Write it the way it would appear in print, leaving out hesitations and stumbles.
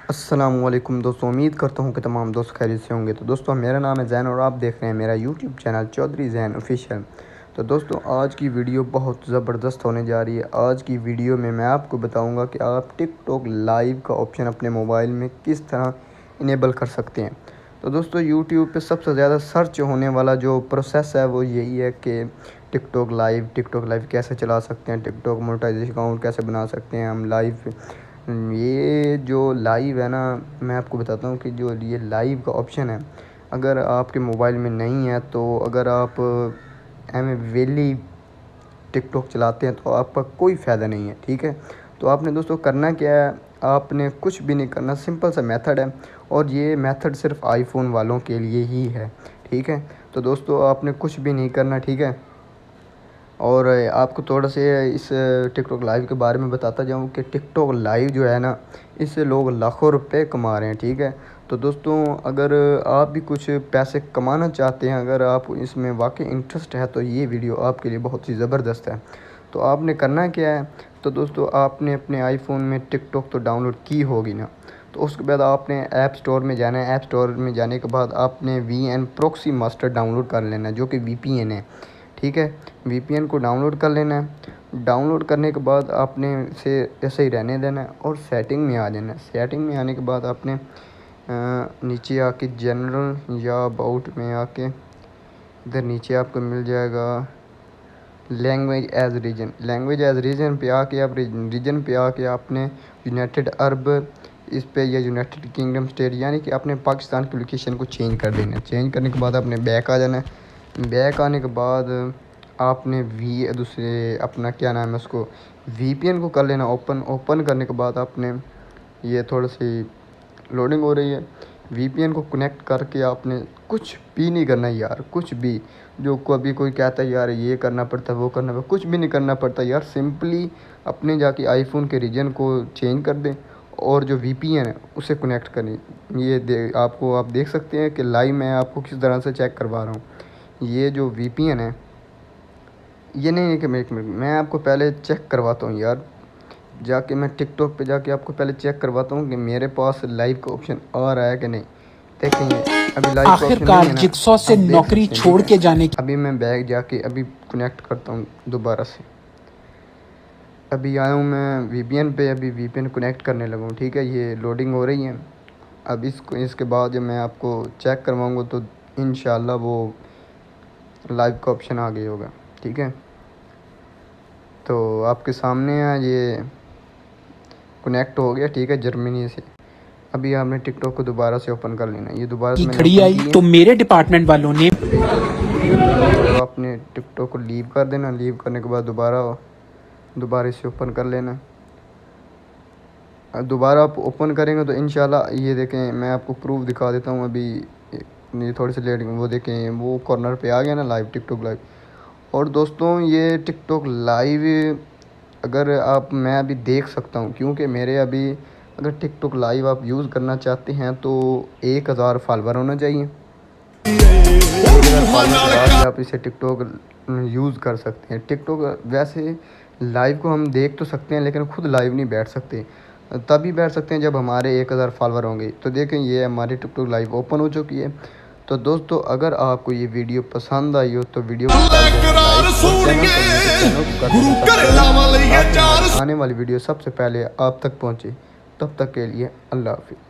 अस्सलामुअलैकुम दोस्तों, उम्मीद करता हूँ कि तमाम दोस्त खैरियत से होंगे। तो दोस्तों, मेरा नाम है ज़ैन और आप देख रहे हैं मेरा यूट्यूब चैनल चौधरी ज़ैन ऑफिशियल। तो दोस्तों, आज की वीडियो बहुत ज़बरदस्त होने जा रही है। आज की वीडियो में मैं आपको बताऊँगा कि आप टिकटॉक लाइव का ऑप्शन अपने मोबाइल में किस तरह इनेबल कर सकते हैं। तो दोस्तों, यूट्यूब पे सबसे ज़्यादा सर्च होने वाला जो प्रोसेस है वो यही है कि टिकटॉक लाइव कैसे चला सकते हैं, टिकटॉक मोनेटाइजेशन अकाउंट कैसे बना सकते हैं हम लाइव। ये जो लाइव है ना, मैं आपको बताता हूँ कि जो ये लाइव का ऑप्शन है, अगर आपके मोबाइल में नहीं है तो अगर आप वेली टिकटॉक चलाते हैं तो आपका कोई फ़ायदा नहीं है। ठीक है, तो आपने दोस्तों करना क्या है, आपने कुछ भी नहीं करना, सिंपल सा मेथड है और ये मेथड सिर्फ आईफोन वालों के लिए ही है। ठीक है, तो दोस्तों आपने कुछ भी नहीं करना। ठीक है, और आपको थोड़ा से इस टिकटॉक लाइव के बारे में बताता जाऊँ कि टिकटॉक लाइव जो है ना, इससे लोग लाखों रुपए कमा रहे हैं। ठीक है, तो दोस्तों अगर आप भी कुछ पैसे कमाना चाहते हैं, अगर आप इसमें वाकई इंटरेस्ट है तो ये वीडियो आपके लिए बहुत ही ज़बरदस्त है। तो आपने करना क्या है, तो दोस्तों आपने अपने आईफोन में टिकटॉक तो डाउनलोड की होगी ना, तो उसके बाद आपने ऐप स्टोर में जाना है। ऐप स्टोर में जाने के बाद आपने VN प्रॉक्सी मास्टर डाउनलोड कर लेना है, जो कि VPN है। ठीक है, VPN को डाउनलोड कर लेना है। डाउनलोड करने के बाद आपने इसे ऐसे ही रहने देना है और सेटिंग में आ जाना है। सेटिंग में आने के बाद आपने नीचे आके जनरल या अबाउट में आके इधर नीचे आपको मिल जाएगा language as region. Language as region पे आके आप रीजन पे आके आपने यूनाइटेड अरब इस पे या यूनाइटेड किंगडम स्टेट यानी कि आपने पाकिस्तान की लोकेशन को चेंज कर देना है। चेंज करने के बाद आपने बैक आ जाना है। बैक आने के बाद आपने दूसरे अपना क्या नाम है उसको VPN को कर लेना ओपन। ओपन करने के बाद आपने ये थोड़ी सी लोडिंग हो रही है, VPN को कनेक्ट करके आपने कुछ भी नहीं करना यार, कुछ भी। जो कभी कोई कहता है यार ये करना पड़ता है वो करना पड़ता, कुछ भी नहीं करना पड़ता यार। सिंपली अपने जाके आईफोन के रीजन को चेंज कर दें और जो VPN है उसे कनेक्ट करें। ये आप देख सकते हैं कि लाइव मैं आपको किस तरह से चेक करवा रहा हूँ। ये जो VPN है, ये नहीं है कि एक मिनट मैं आपको पहले चेक करवाता हूँ यार, जाके मैं टिकटॉक पे जाके आपको पहले चेक करवाता हूँ कि मेरे पास लाइव का ऑप्शन आ रहा है कि नहीं। देखेंगे अभी लाइव का ऑप्शन नहीं है ना, जिक्सॉ से नौकरी छोड़ के जाने की। अभी मैं बैग जाके अभी कनेक्ट करता हूँ दोबारा से। अभी आया हूँ मैं VPN पे, अभी VPN कनेक्ट करने लगा हूँ। ठीक है, ये लोडिंग हो रही है। अब इसके बाद जब मैं आपको चेक करवाऊँगा तो इंशाल्लाह वो लाइव का ऑप्शन आ गया होगा। ठीक है, तो आपके सामने है ये कनेक्ट हो गया। ठीक है, जर्मनी से। अभी आपने टिकटॉक को दोबारा से ओपन कर लेना। ये दोबारा से मैंने घड़ी आई तो मेरे डिपार्टमेंट वालों ने तो आपने टिकटॉक को लीव कर देना। लीव करने के बाद दोबारा इसे ओपन कर लेना। दोबारा आप ओपन करेंगे तो इंशाल्लाह ये देखें, मैं आपको प्रूफ दिखा देता हूँ। अभी ये थोड़ी सी लेट, वो देखें वो कॉर्नर पे आ गया ना लाइव, टिकटॉक लाइव। और दोस्तों ये टिकटॉक लाइव अगर मैं अभी देख सकता हूँ, क्योंकि मेरे अभी अगर टिकटॉक लाइव आप यूज़ करना चाहते हैं तो 1000 फॉलोवर होना चाहिए। 1000 फॉलोवर के बाद ही आप इसे टिकटॉक यूज़ कर सकते हैं। टिकटॉक वैसे लाइव को हम देख तो सकते हैं लेकिन खुद लाइव नहीं बैठ सकते, तभी बैठ सकते हैं जब हमारे 1000 फॉलोवर होंगे। तो देखें ये हमारी टिकटॉक लाइव ओपन हो चुकी है। तो दोस्तों अगर आपको ये वीडियो पसंद आई हो तो वीडियो को आने वाली वीडियो सबसे पहले आप तक पहुंचे। तब तक के लिए अल्लाह हाफिज़।